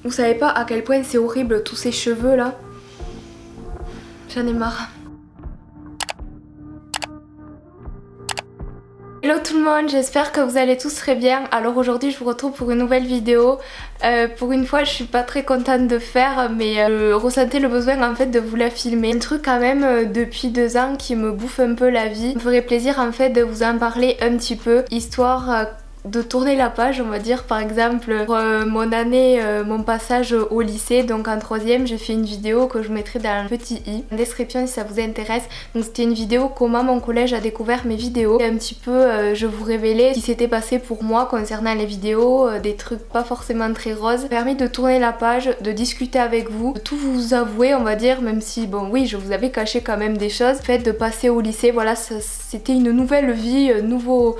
Vous savez pas à quel point c'est horrible tous ces cheveux là. J'en ai marre. Hello tout le monde, j'espère que vous allez tous très bien. Alors aujourd'hui je vous retrouve pour une nouvelle vidéo. Pour une fois je suis pas très contente de faire, mais je ressentais le besoin en fait de vous la filmer. Un truc quand même depuis 2 ans qui me bouffe un peu la vie. Ça me ferait plaisir en fait de vous en parler un petit peu, histoire de tourner la page, on va dire. Par exemple pour mon année, mon passage au lycée, donc en 3ème, j'ai fait une vidéo que je mettrai dans le petit i en description si ça vous intéresse. Donc c'était une vidéo comment mon collège a découvert mes vidéos et un petit peu je vous révélais ce qui s'était passé pour moi concernant les vidéos, des trucs pas forcément très roses. Ça m'a permis de tourner la page, de discuter avec vous, de tout vous avouer on va dire, même si bon oui je vous avais caché quand même des choses. Le fait de passer au lycée, voilà, c'était une nouvelle vie, nouveau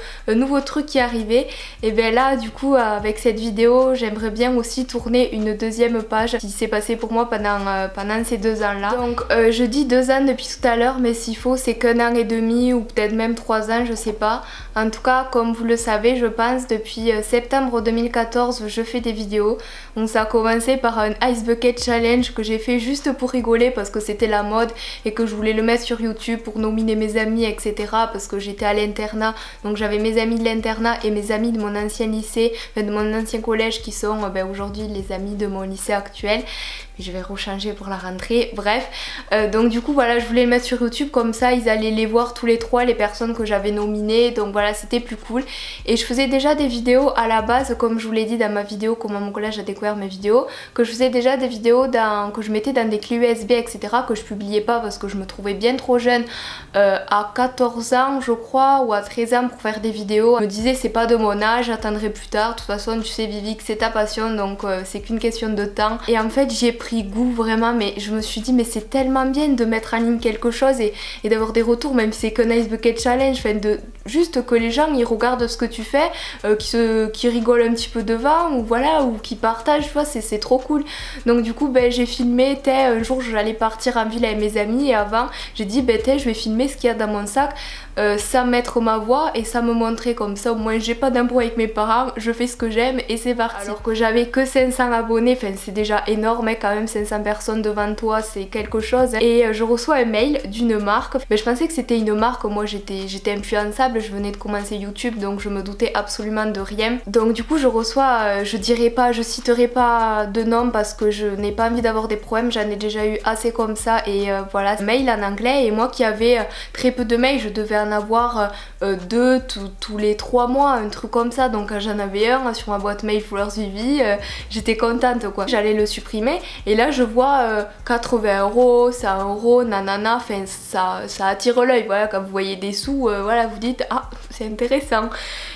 truc qui arrivait. Et bien là du coup avec cette vidéo j'aimerais bien aussi tourner une 2ème page qui s'est passée pour moi pendant ces 2 ans là. Donc je dis 2 ans depuis tout à l'heure, mais s'il faut c'est qu'1 an et demi ou peut-être même 3 ans, je sais pas. En tout cas comme vous le savez je pense depuis septembre 2014 je fais des vidéos. Donc ça a commencé par un Ice Bucket Challenge que j'ai fait juste pour rigoler parce que c'était la mode et que je voulais le mettre sur YouTube pour nominer mes amis etc, parce que j'étais à l'internat, donc j'avais mes amis de l'internat et mes amis de mon ancien lycée, de mon ancien collège qui sont aujourd'hui les amis de mon lycée actuel. Je vais rechanger pour la rentrée, bref. Donc du coup voilà, je voulais le mettre sur YouTube, comme ça ils allaient les voir tous les 3, les personnes que j'avais nominées, donc voilà c'était plus cool. Et je faisais déjà des vidéos à la base, comme je vous l'ai dit dans ma vidéo comment mon collège a découvert mes vidéos, que je faisais déjà des vidéos que je mettais dans des clés USB etc, que je publiais pas parce que je me trouvais bien trop jeune à 14 ans je crois ou à 13 ans pour faire des vidéos. Je me disais c'est pas de mon âge, j'attendrai plus tard, de toute façon tu sais Vivi que c'est ta passion, donc c'est qu'une question de temps. Et en fait j'ai pris goût vraiment, mais je me suis dit mais c'est tellement bien de mettre en ligne quelque chose et d'avoir des retours, même si c'est qu'un Ice Bucket Challenge, enfin juste que les gens ils regardent ce que tu fais, qui rigolent un petit peu devant ou voilà, ou qui partagent, tu vois, c'est trop cool. Donc du coup j'ai filmé, un jour j'allais partir en ville avec mes amis et avant j'ai dit je vais filmer ce qu'il y a dans mon sac sans mettre ma voix et ça me montrer, comme ça au moins j'ai pas d'embrouille avec mes parents, je fais ce que j'aime et c'est parti. Alors que j'avais que 500 abonnés, enfin c'est déjà énorme hein, quand même 500 personnes devant toi c'est quelque chose hein. Et je reçois un mail d'une marque, mais je pensais que c'était une marque, moi j'étais influençable, je venais de commencer YouTube donc je me doutais absolument de rien. Donc du coup je reçois, je citerai pas de nom parce que je n'ai pas envie d'avoir des problèmes, j'en ai déjà eu assez comme ça et voilà, mail en anglais, et moi qui avais très peu de mails, je devais en avoir 2 tous les 3 mois, un truc comme ça, donc j'en avais un sur ma boîte mail Fleurs Vivi, j'étais contente quoi. J'allais le supprimer et là je vois 80 €, 100 €, nanana, enfin ça attire l'œil, voilà, quand vous voyez des sous, voilà, vous dites ah c'est intéressant.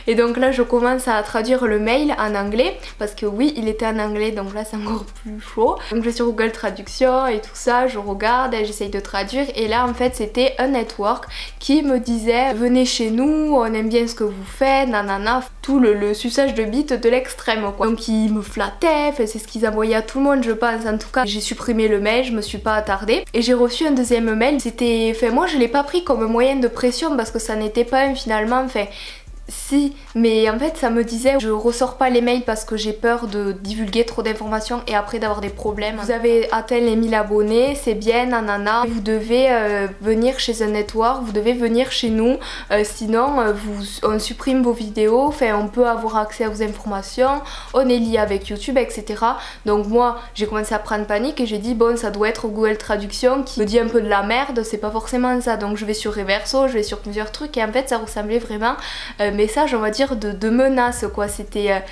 Et donc là je commence à traduire le mail en anglais, parce que oui il était en anglais, donc là c'est encore plus chaud. Donc je vais sur Google Traduction et tout ça, je regarde et j'essaye de traduire, et là en fait c'était un network qui me disait venez chez nous, on aime bien ce que vous faites, nanana, tout le suçage de bite de l'extrême quoi. Donc ils me flattaient, c'est ce qu'ils envoyaient à tout le monde je pense. En tout cas j'ai supprimé le mail, je me suis pas attardée et j'ai reçu un 2e mail. C'était, moi je l'ai pas pris comme moyen de pression parce que ça n'était pas un finalement, si, mais en fait ça me disait je ressors pas les mails parce que j'ai peur de divulguer trop d'informations et après d'avoir des problèmes. Vous avez atteint les 1000 abonnés, c'est bien, nanana, vous devez venir chez un network, vous devez venir chez nous, sinon on supprime vos vidéos, on peut avoir accès à vos informations, on est lié avec YouTube etc. Donc moi j'ai commencé à prendre panique et j'ai dit bon ça doit être Google Traduction qui me dit un peu de la merde, c'est pas forcément ça. Donc je vais sur Reverso, je vais sur plusieurs trucs et en fait ça ressemblait vraiment message on va dire de menace quoi, c'était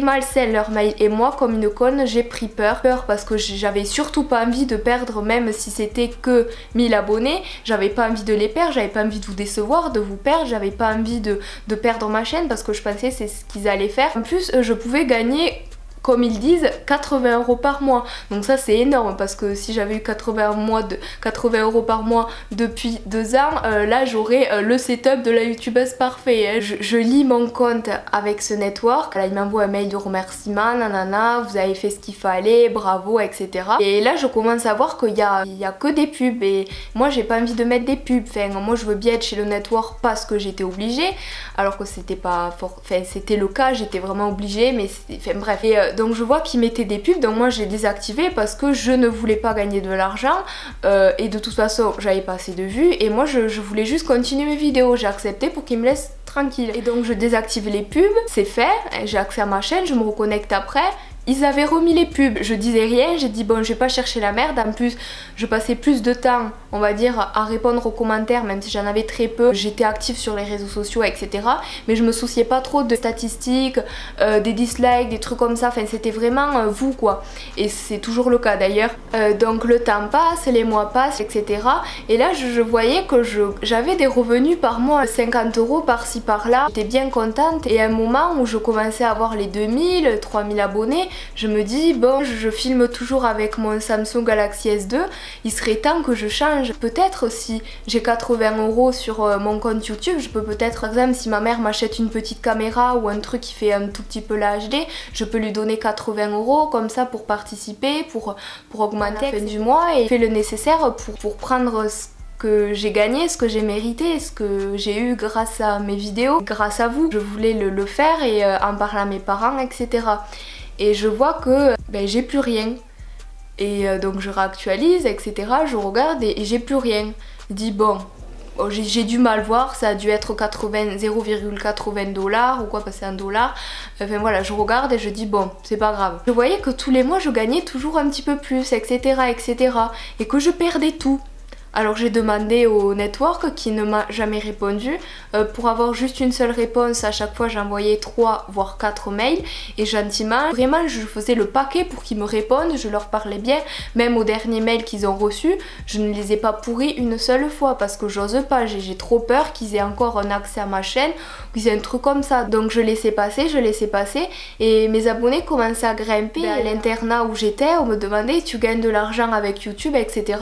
malsain leur mail. Et moi comme une conne j'ai pris peur parce que j'avais surtout pas envie de perdre, même si c'était que 1000 abonnés, j'avais pas envie de les perdre, j'avais pas envie de vous décevoir, de vous perdre, j'avais pas envie de perdre ma chaîne parce que je pensais c'est ce qu'ils allaient faire. En plus je pouvais gagner, comme ils disent, 80 € par mois. Donc ça c'est énorme parce que si j'avais eu 80 € par mois depuis 2 ans, là j'aurais le setup de la youtubeuse parfait hein. Je lis mon compte avec ce network, là il m'envoie un mail de remerciement, nanana, vous avez fait ce qu'il fallait, bravo etc. Et là je commence à voir qu'il y a que des pubs et moi j'ai pas envie de mettre des pubs, moi je veux bien être chez le network parce que j'étais obligée, alors que c'était pas c'était le cas, j'étais vraiment obligée, mais bref. Et donc je vois qu'ils mettaient des pubs, donc moi j'ai désactivé parce que je ne voulais pas gagner de l'argent et de toute façon j'avais pas assez de vues et moi je voulais juste continuer mes vidéos. J'ai accepté pour qu'ils me laissent tranquille. Et donc je désactive les pubs, c'est fait, j'ai accès à ma chaîne, je me reconnecte après. Ils avaient remis les pubs, je disais rien, j'ai dit bon je vais pas chercher la merde, en plus je passais plus de temps on va dire à répondre aux commentaires même si j'en avais très peu, j'étais active sur les réseaux sociaux etc. Mais je me souciais pas trop de statistiques, des dislikes, des trucs comme ça, enfin c'était vraiment vous quoi. Et c'est toujours le cas d'ailleurs. Donc le temps passe, les mois passent etc. Et là je voyais que j'avais des revenus par mois, 50 € par-ci par-là, j'étais bien contente et à un moment où je commençais à avoir les 2000, 3000 abonnés, je me dis bon je filme toujours avec mon Samsung Galaxy S2, il serait temps que je change. Peut-être si j'ai 80 € sur mon compte YouTube, je peux peut-être par exemple si ma mère m'achète une petite caméra ou un truc qui fait un tout petit peu la HD, je peux lui donner 80 € comme ça pour participer, pour augmenter à la fin du mois et faire le nécessaire pour prendre ce que j'ai gagné, ce que j'ai mérité, ce que j'ai eu grâce à mes vidéos, grâce à vous. Je voulais le faire et en parler à mes parents etc. Et je vois que ben, j'ai plus rien. Et donc je réactualise, etc. Je regarde et j'ai plus rien. Je dis bon, j'ai dû mal voir, ça a dû être 0,80 $ ou quoi, passer un dollar. Enfin voilà, je regarde et je dis bon, c'est pas grave. Je voyais que tous les mois je gagnais toujours un petit peu plus, etc. etc. Et que je perdais tout. Alors j'ai demandé au network qui ne m'a jamais répondu. Pour avoir juste une seule réponse, à chaque fois j'envoyais 3 voire 4 mails et gentiment, vraiment je faisais le paquet pour qu'ils me répondent, je leur parlais bien. Même aux derniers mails qu'ils ont reçus, je ne les ai pas pourris une seule fois parce que j'ose pas, j'ai trop peur qu'ils aient encore un accès à ma chaîne ou qu'ils aient un truc comme ça. Donc je laissais passer et mes abonnés commençaient à grimper. À l'internat où j'étais, on me demandait tu gagnes de l'argent avec YouTube etc.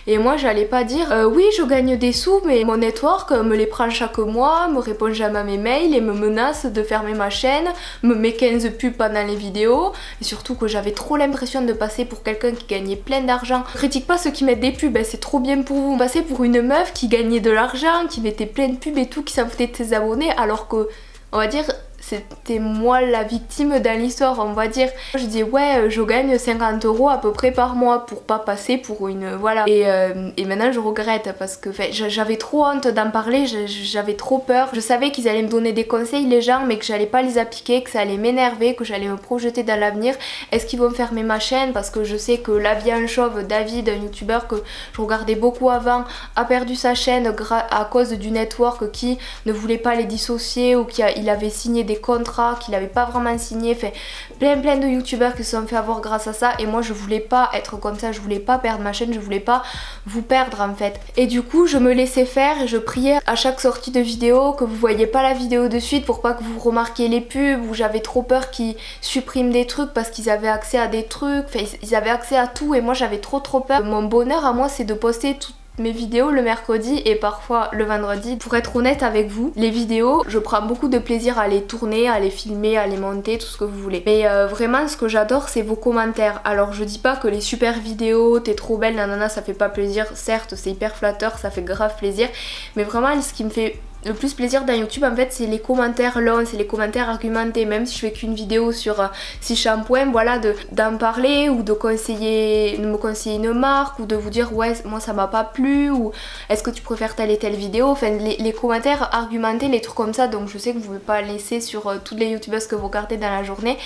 Et moi j'allais pas dire oui je gagne des sous mais mon network me les prend chaque mois, me répond jamais à mes mails et me menace de fermer ma chaîne, me met 15 pubs pendant les vidéos et surtout que j'avais trop l'impression de passer pour quelqu'un qui gagnait plein d'argent. Critique pas ceux qui mettent des pubs, ben, c'est trop bien pour vous. Passer pour une meuf qui gagnait de l'argent, qui mettait plein de pubs et tout, qui s'en foutait de ses abonnés alors que on va dire c'était moi la victime dans l'histoire on va dire. Je dis ouais je gagne 50 € à peu près par mois pour pas passer pour une voilà et maintenant je regrette parce que j'avais trop honte d'en parler, j'avais trop peur. Je savais qu'ils allaient me donner des conseils les gens mais que j'allais pas les appliquer, que ça allait m'énerver, que j'allais me projeter dans l'avenir. Est-ce qu'ils vont fermer ma chaîne parce que je sais que la vie en chauve, David, un youtubeur que je regardais beaucoup avant, a perdu sa chaîne à cause du network qui ne voulait pas les dissocier ou il avait signé des contrats qu'il n'avait pas vraiment signé, fait plein de youtubeurs qui se sont fait avoir grâce à ça et moi je voulais pas être comme ça, je voulais pas perdre ma chaîne, je voulais pas vous perdre en fait. Et du coup je me laissais faire et je priais à chaque sortie de vidéo que vous voyez pas la vidéo de suite pour pas que vous remarquiez les pubs, ou j'avais trop peur qu'ils suppriment des trucs parce qu'ils avaient accès à des trucs, enfin ils avaient accès à tout et moi j'avais trop peur. Mon bonheur à moi c'est de poster tout mes vidéos le mercredi et parfois le vendredi. Pour être honnête avec vous, les vidéos, je prends beaucoup de plaisir à les tourner, à les filmer, à les monter, tout ce que vous voulez. Mais vraiment ce que j'adore c'est vos commentaires. Alors je dis pas que les super vidéos, t'es trop belle, nanana, ça fait pas plaisir. Certes c'est hyper flatteur, ça fait grave plaisir. Mais vraiment ce qui me fait le plus plaisir dans YouTube en fait c'est les commentaires longs, c'est les commentaires argumentés. Même si je fais qu'une vidéo sur 6 shampoings, voilà, d'en parler ou de me conseiller une marque ou de vous dire ouais moi ça m'a pas plu ou est-ce que tu préfères telle et telle vidéo, enfin les commentaires argumentés, les trucs comme ça. Donc je sais que vous ne pouvez pas laisser sur toutes les youtubeuses que vous regardez dans la journée,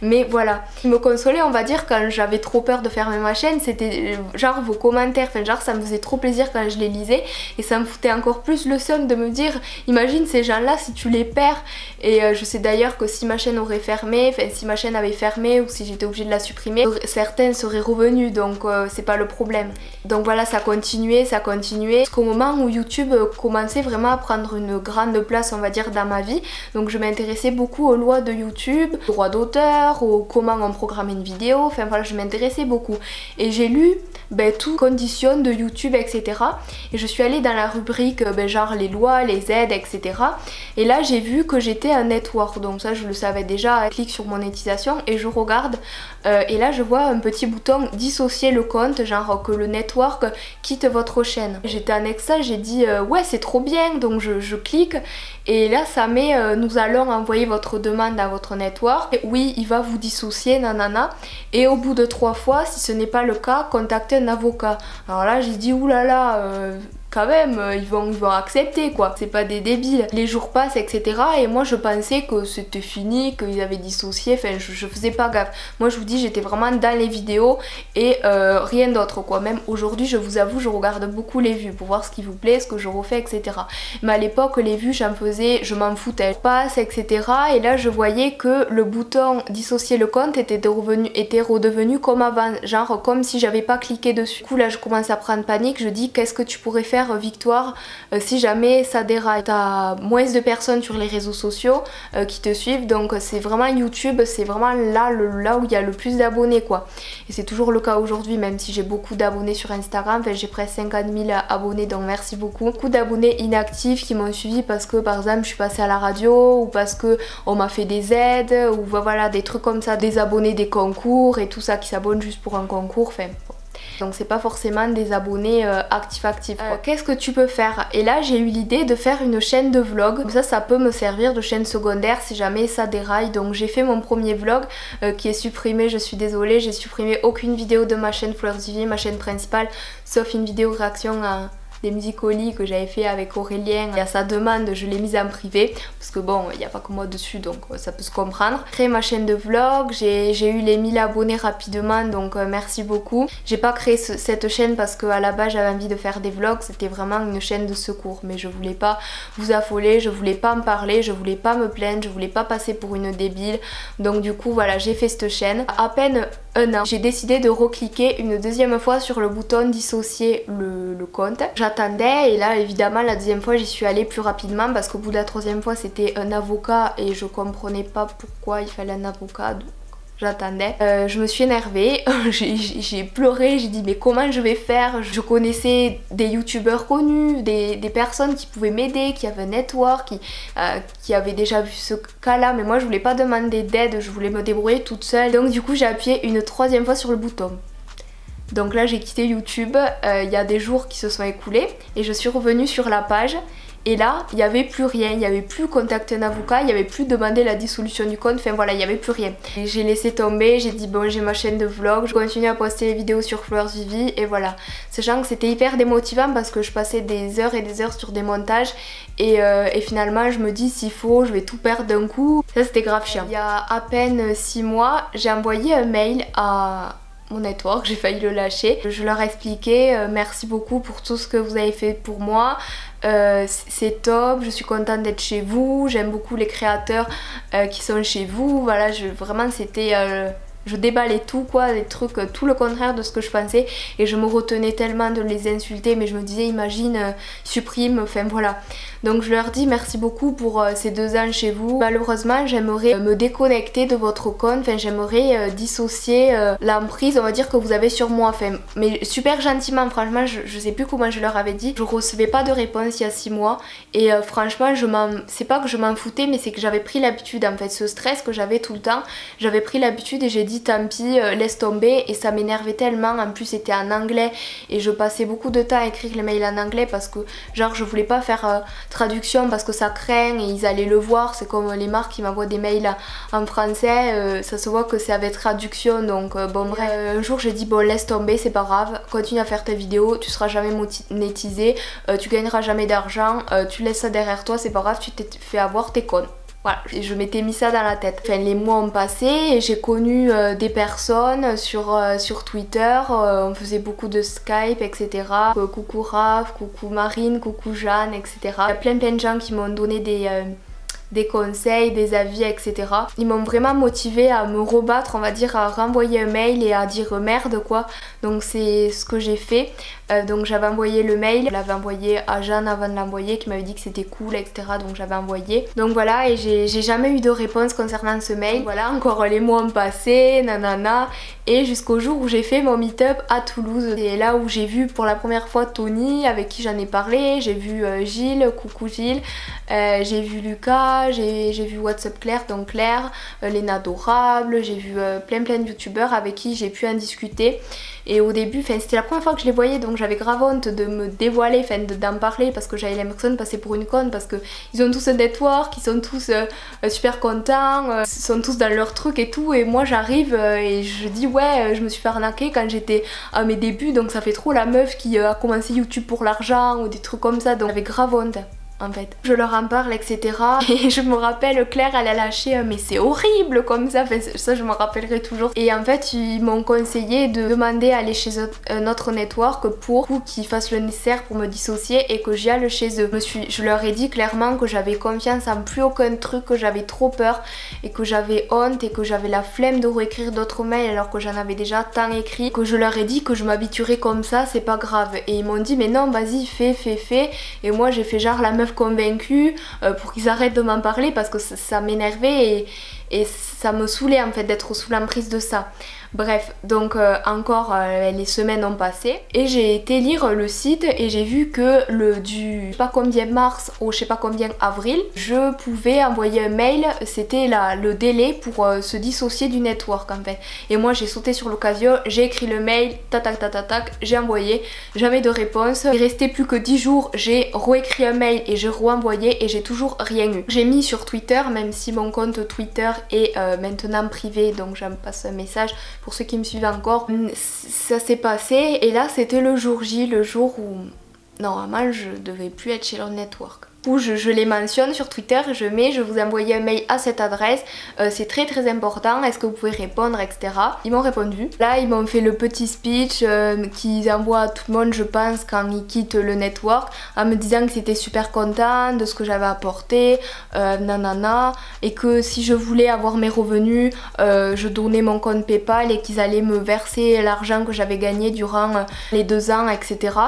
mais voilà, ce qui me consolait on va dire quand j'avais trop peur de fermer ma chaîne, c'était genre vos commentaires, enfin genre ça me faisait trop plaisir quand je les lisais et ça me foutait encore plus le seum de me dire imagine ces gens là si tu les perds. Et je sais d'ailleurs que si ma chaîne aurait fermé, enfin si ma chaîne avait fermé ou si j'étais obligée de la supprimer, certaines seraient revenues, donc c'est pas le problème. Donc voilà, ça continuait jusqu'au moment où YouTube commençait vraiment à prendre une grande place on va dire dans ma vie. Donc je m'intéressais beaucoup aux lois de YouTube, aux droits d'auteur, aux comment on programme une vidéo, enfin voilà je m'intéressais beaucoup. Et j'ai lu tout conditions de YouTube etc. Et je suis allée dans la rubrique genre les lois, les des aides, etc. Et là j'ai vu que j'étais un network, donc ça je le savais déjà. Je clique sur monétisation et je regarde et là je vois un petit bouton dissocier le compte, genre que le network quitte votre chaîne. J'étais en extase, j'ai dit ouais c'est trop bien, donc je clique et là ça met nous allons envoyer votre demande à votre network. Et oui, il va vous dissocier, nanana. Et au bout de 3 fois, si ce n'est pas le cas, contactez un avocat. Alors là j'ai dit oulala, quand même, ils vont accepter quoi, c'est pas des débiles. Les jours passent, etc. Et moi je pensais que c'était fini, qu'ils avaient dissocié, enfin je faisais pas gaffe. Moi je vous dis, j'étais vraiment dans les vidéos et rien d'autre quoi. Même aujourd'hui, je vous avoue, je regarde beaucoup les vues pour voir ce qui vous plaît, ce que je refais, etc. Mais à l'époque, les vues, je m'en foutais. Passe, etc. Et là je voyais que le bouton dissocier le compte était redevenu comme avant, genre comme si j'avais pas cliqué dessus. Du coup là je commence à prendre panique, je dis qu'est-ce que tu pourrais faire Victoire si jamais ça déraille. T'as moins de personnes sur les réseaux sociaux qui te suivent, donc c'est vraiment YouTube, c'est vraiment là où il y a le plus d'abonnés quoi. Et c'est toujours le cas aujourd'hui, même si j'ai beaucoup d'abonnés sur Instagram, enfin, j'ai presque 50 000 abonnés, donc merci beaucoup. Beaucoup d'abonnés inactifs qui m'ont suivi parce que par exemple je suis passée à la radio ou parce que on m'a fait des aides ou voilà des trucs comme ça, des abonnés des concours et tout ça qui s'abonnent juste pour un concours, enfin bon. Donc c'est pas forcément des abonnés actifs. Qu'est-ce que tu peux faire? Et là j'ai eu l'idée de faire une chaîne de vlog. Comme ça peut me servir de chaîne secondaire si jamais ça déraille. Donc j'ai fait mon premier vlog qui est supprimé, je suis désolée. J'ai supprimé aucune vidéo de ma chaîne Fleurs du Vie, ma chaîne principale, sauf une vidéo réaction à des musicolis que j'avais fait avec Aurélien. Et à sa demande, je l'ai mise en privé parce que bon, il n'y a pas que moi dessus, donc ça peut se comprendre. Créé ma chaîne de vlog, j'ai eu les 1000 abonnés rapidement, donc merci beaucoup. J'ai pas créé cette chaîne parce qu'à la base j'avais envie de faire des vlogs, c'était vraiment une chaîne de secours, mais je voulais pas vous affoler, je voulais pas en parler, je voulais pas me plaindre, je voulais pas passer pour une débile. Donc du coup voilà, j'ai fait cette chaîne. À peine un an, j'ai décidé de recliquer une deuxième fois sur le bouton dissocier le compte. J'attendais et là évidemment la deuxième fois j'y suis allée plus rapidement parce qu'au bout de la troisième fois c'était un avocat et je comprenais pas pourquoi il fallait un avocat. Donc j'attendais. Je me suis énervée, j'ai pleuré, j'ai dit mais comment je vais faire? Je connaissais des youtubeurs connus, des personnes qui pouvaient m'aider, qui avaient un network, qui avaient déjà vu ce cas là, mais moi je voulais pas demander d'aide, je voulais me débrouiller toute seule. Donc du coup j'ai appuyé une troisième fois sur le bouton. Donc là j'ai quitté YouTube, il y a des jours qui se sont écoulés et je suis revenue sur la page. Et là, il n'y avait plus rien, il n'y avait plus contacter un avocat, il n'y avait plus demander la dissolution du compte, enfin voilà, il n'y avait plus rien. J'ai laissé tomber, j'ai dit bon j'ai ma chaîne de vlog, je continue à poster les vidéos sur Fleurs du Vie et voilà. Sachant que c'était hyper démotivant parce que je passais des heures et des heures sur des montages et finalement je me dis s'il faut je vais tout perdre d'un coup. Ça c'était grave chiant. Il y a à peine 6 mois, j'ai envoyé un mail à mon network, j'ai failli le lâcher. Je leur ai expliqué merci beaucoup pour tout ce que vous avez fait pour moi. C'est top, je suis contente d'être chez vous, j'aime beaucoup les créateurs qui sont chez vous, voilà, vraiment c'était... je déballais tout quoi, des trucs tout le contraire de ce que je pensais et je me retenais tellement de les insulter, mais je me disais imagine, supprime, enfin voilà. Donc je leur dis merci beaucoup pour ces 2 ans chez vous. Malheureusement j'aimerais me déconnecter de votre compte, enfin j'aimerais dissocier l'emprise on va dire que vous avez sur moi, enfin mais super gentiment, franchement je sais plus comment je leur avais dit. Je recevais pas de réponse il y a 6 mois et franchement c'est pas que je m'en foutais, mais c'est que j'avais pris l'habitude en fait, ce stress que j'avais tout le temps, j'avais pris l'habitude et j'ai dit tant pis, laisse tomber, et ça m'énervait tellement. En plus c'était en anglais et je passais beaucoup de temps à écrire les mails en anglais parce que genre je voulais pas faire traduction parce que ça craint et ils allaient le voir, c'est comme les marques qui m'envoient des mails en français, ça se voit que c'est avec traduction, donc bon bref. Un jour j'ai dit bon laisse tomber, c'est pas grave, continue à faire tes vidéos, tu seras jamais monétisé, tu gagneras jamais d'argent, tu laisses ça derrière toi, c'est pas grave, tu t'es fait avoir, t'es conne. Voilà, je m'étais mis ça dans la tête. Enfin, les mois ont passé et j'ai connu des personnes sur Twitter, on faisait beaucoup de Skype, etc. Coucou Raph, coucou Marine, coucou Jeanne, etc. Il y a plein de gens qui m'ont donné des conseils, des avis, etc. Ils m'ont vraiment motivée à me rebattre, on va dire, à renvoyer un mail et à dire merde quoi. Donc c'est ce que j'ai fait. Donc j'avais envoyé le mail, je l'avais envoyé à Jeanne avant de l'envoyer qui m'avait dit que c'était cool, etc. Donc j'avais envoyé. Donc voilà, et j'ai jamais eu de réponse concernant ce mail. Voilà, encore les mois ont passé, nanana. Et jusqu'au jour où j'ai fait mon meet-up à Toulouse. C'est là où j'ai vu pour la première fois Tony, avec qui j'en ai parlé. J'ai vu Gilles, coucou Gilles. J'ai vu Lucas, j'ai vu What's Up Claire, donc Claire, Léna Adorable. J'ai vu plein de youtubeurs avec qui j'ai pu en discuter. Et au début, c'était la première fois que je les voyais, donc j'avais grave honte de me dévoiler, d'en parler, parce que j'avais l'impression de passer pour une conne, parce qu'ils ont tous un network, ils sont tous super contents, ils sont tous dans leur truc et tout, et moi j'arrive et je dis ouais, je me suis fait arnaquer quand j'étais à mes débuts, donc ça fait trop la meuf qui a commencé YouTube pour l'argent ou des trucs comme ça, donc j'avais grave honte. En fait, je leur en parle, etc. Et je me rappelle, Claire, elle a lâché mais c'est horrible comme ça, enfin, ça je me rappellerai toujours. Et en fait, ils m'ont conseillé de demander à aller chez un autre network pour qu'ils fassent le nécessaire pour me dissocier et que j'y aille chez eux. Je leur ai dit clairement que j'avais confiance en plus aucun truc, que j'avais trop peur et que j'avais honte et que j'avais la flemme de réécrire d'autres mails alors que j'en avais déjà tant écrit, que je leur ai dit que je m'habituerais comme ça, c'est pas grave. Et ils m'ont dit mais non, vas-y, fais. Et moi j'ai fait genre la meuf convaincue pour qu'ils arrêtent de m'en parler parce que ça m'énervait et ça me saoulait en fait d'être sous l'emprise de ça. Bref, donc encore les semaines ont passé et j'ai été lire le site et j'ai vu que du je sais pas combien mars au je sais pas combien avril, je pouvais envoyer un mail, c'était le délai pour se dissocier du network en fait. Et moi j'ai sauté sur l'occasion, j'ai écrit le mail, tac, j'ai envoyé, jamais de réponse. Il restait plus que 10 jours, j'ai réécrit un mail et j'ai renvoyé et j'ai toujours rien eu. J'ai mis sur Twitter, même si mon compte Twitter est maintenant privé, donc j'en passe un message pour ceux qui me suivent encore. Ça s'est passé et là c'était le jour J, le jour où normalement je devais plus être chez leur network. Où je les mentionne sur Twitter, je vous envoie un mail à cette adresse, c'est très important, est-ce que vous pouvez répondre, etc. Ils m'ont répondu. Là ils m'ont fait le petit speech qu'ils envoient à tout le monde je pense quand ils quittent le network, en me disant que c'était super content de ce que j'avais apporté, nanana, et que si je voulais avoir mes revenus, je donnais mon compte PayPal et qu'ils allaient me verser l'argent que j'avais gagné durant les 2 ans, etc.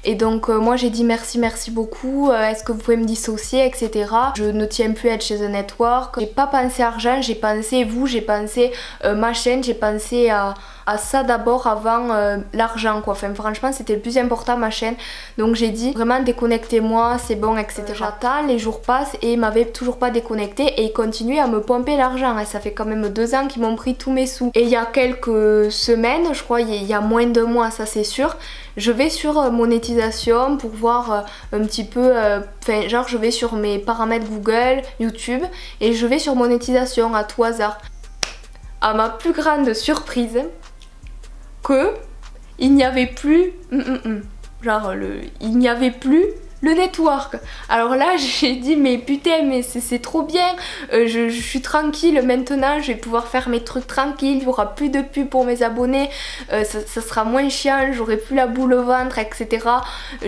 Et donc moi j'ai dit merci beaucoup, est-ce que vous pouvez me dissocier, etc. Je ne tiens plus à être chez un network. J'ai pas pensé argent, j'ai pensé vous, j'ai pensé ma chaîne, j'ai pensé à ça d'abord avant l'argent quoi. Enfin franchement c'était le plus important, ma chaîne. Donc j'ai dit vraiment déconnectez-moi, c'est bon, etc. J'attends, les jours passent et ils m'avaient toujours pas déconnecté et ils continuaient à me pomper l'argent. Et ça fait quand même 2 ans qu'ils m'ont pris tous mes sous. Et il y a quelques semaines, je crois il y a moins de mois, ça c'est sûr, je vais sur monétisation pour voir un petit peu, enfin genre je vais sur mes paramètres Google, YouTube et je vais sur monétisation à tout hasard. À ma plus grande surprise, que il n'y avait plus genre il n'y avait plus le network. Alors là j'ai dit mais putain mais c'est trop bien, je suis tranquille maintenant, je vais pouvoir faire mes trucs tranquilles, il n'y aura plus de pub pour mes abonnés, ça sera moins chiant, j'aurai plus la boule au ventre, etc.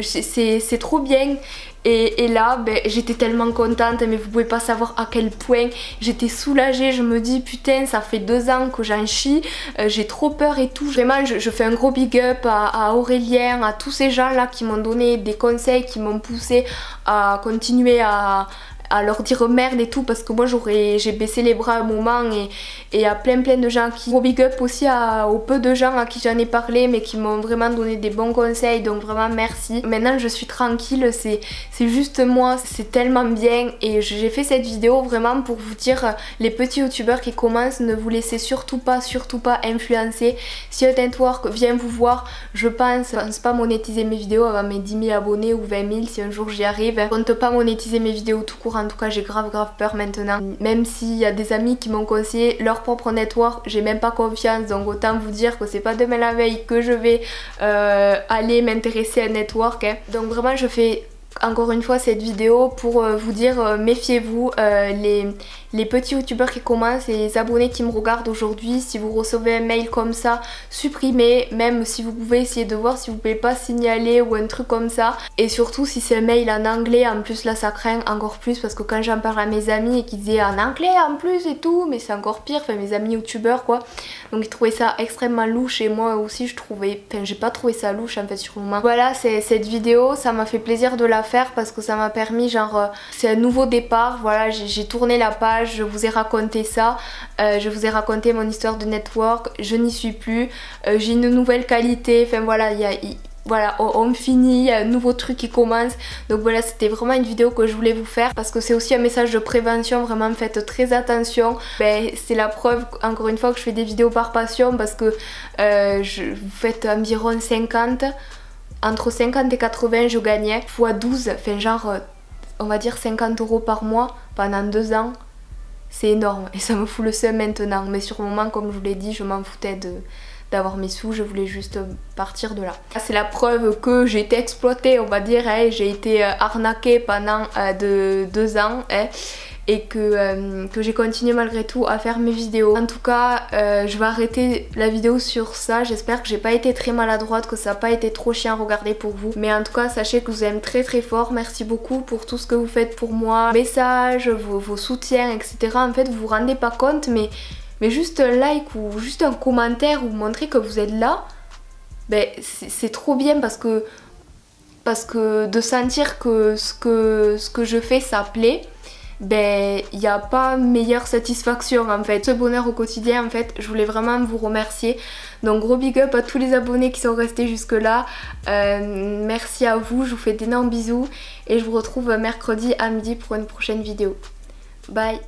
C'est trop bien. Et là j'étais tellement contente, mais vous pouvez pas savoir à quel point j'étais soulagée. Je me dis putain ça fait 2 ans que j'en chie, j'ai trop peur et tout. Vraiment je fais un gros big up à Aurélien, à tous ces gens là qui m'ont donné des conseils, qui m'ont poussé à continuer à leur dire merde et tout, parce que moi j'ai baissé les bras un moment et à plein de gens qui... Gros big up aussi au peu de gens à qui j'en ai parlé mais qui m'ont vraiment donné des bons conseils, donc vraiment merci. Maintenant je suis tranquille, c'est juste moi, c'est tellement bien. Et j'ai fait cette vidéo vraiment pour vous dire, les petits youtubeurs qui commencent, ne vous laissez surtout pas influencer. Si un network vient vous voir, je pense pas monétiser mes vidéos avant mes 10 000 abonnés ou 20 000 si un jour j'y arrive. Je compte pas monétiser mes vidéos tout court. En tout cas j'ai grave peur maintenant. Même s'il y a des amis qui m'ont conseillé leur propre network, j'ai même pas confiance, donc autant vous dire que c'est pas demain la veille que je vais aller m'intéresser à un network hein. Donc vraiment je fais encore une fois cette vidéo pour vous dire méfiez-vous, les petits youtubeurs qui commencent et les abonnés qui me regardent aujourd'hui, si vous recevez un mail comme ça, supprimez, même si vous pouvez essayer de voir si vous pouvez pas signaler ou un truc comme ça. Et surtout si c'est un mail en anglais, en plus là ça craint encore plus parce que quand j'en parle à mes amis et qu'ils disaient en anglais en plus et tout, mais c'est encore pire, enfin mes amis youtubeurs quoi. Donc ils trouvaient ça extrêmement louche et moi aussi je trouvais, enfin j'ai pas trouvé ça louche en fait sur le moment. Voilà, cette vidéo, ça m'a fait plaisir de la faire parce que ça m'a permis genre, c'est un nouveau départ, voilà, j'ai tourné la page, je vous ai raconté ça, je vous ai raconté mon histoire de network, je n'y suis plus, j'ai une nouvelle qualité, enfin voilà, voilà, on finit, il y a un nouveau truc qui commence. Donc voilà, c'était vraiment une vidéo que je voulais vous faire parce que c'est aussi un message de prévention, vraiment faites très attention. Ben, c'est la preuve encore une fois que je fais des vidéos par passion parce que vous faites environ 50, entre 50 et 80 je gagnais, x 12, enfin genre on va dire 50 € par mois pendant 2 ans. C'est énorme et ça me fout le seum maintenant, mais sur le moment comme je vous l'ai dit je m'en foutais d'avoir mes sous, je voulais juste partir de là. C'est la preuve que j'ai été exploitée, on va dire, hein, j'ai été arnaquée pendant 2 ans hein, et que j'ai continué malgré tout à faire mes vidéos. En tout cas, je vais arrêter la vidéo sur ça, j'espère que j'ai pas été très maladroite, que ça n'a pas été trop chiant à regarder pour vous. Mais en tout cas, sachez que je vous aime très très fort, merci beaucoup pour tout ce que vous faites pour moi, messages, vos soutiens, etc. En fait, vous vous rendez pas compte, mais juste un like ou juste un commentaire ou montrer que vous êtes là, ben c'est trop bien parce que de sentir que ce que je fais ça plaît, ben il n'y a pas meilleure satisfaction en fait. Ce bonheur au quotidien en fait, je voulais vraiment vous remercier. Donc gros big up à tous les abonnés qui sont restés jusque là. Merci à vous, je vous fais d'énormes bisous et je vous retrouve mercredi à midi pour une prochaine vidéo. Bye.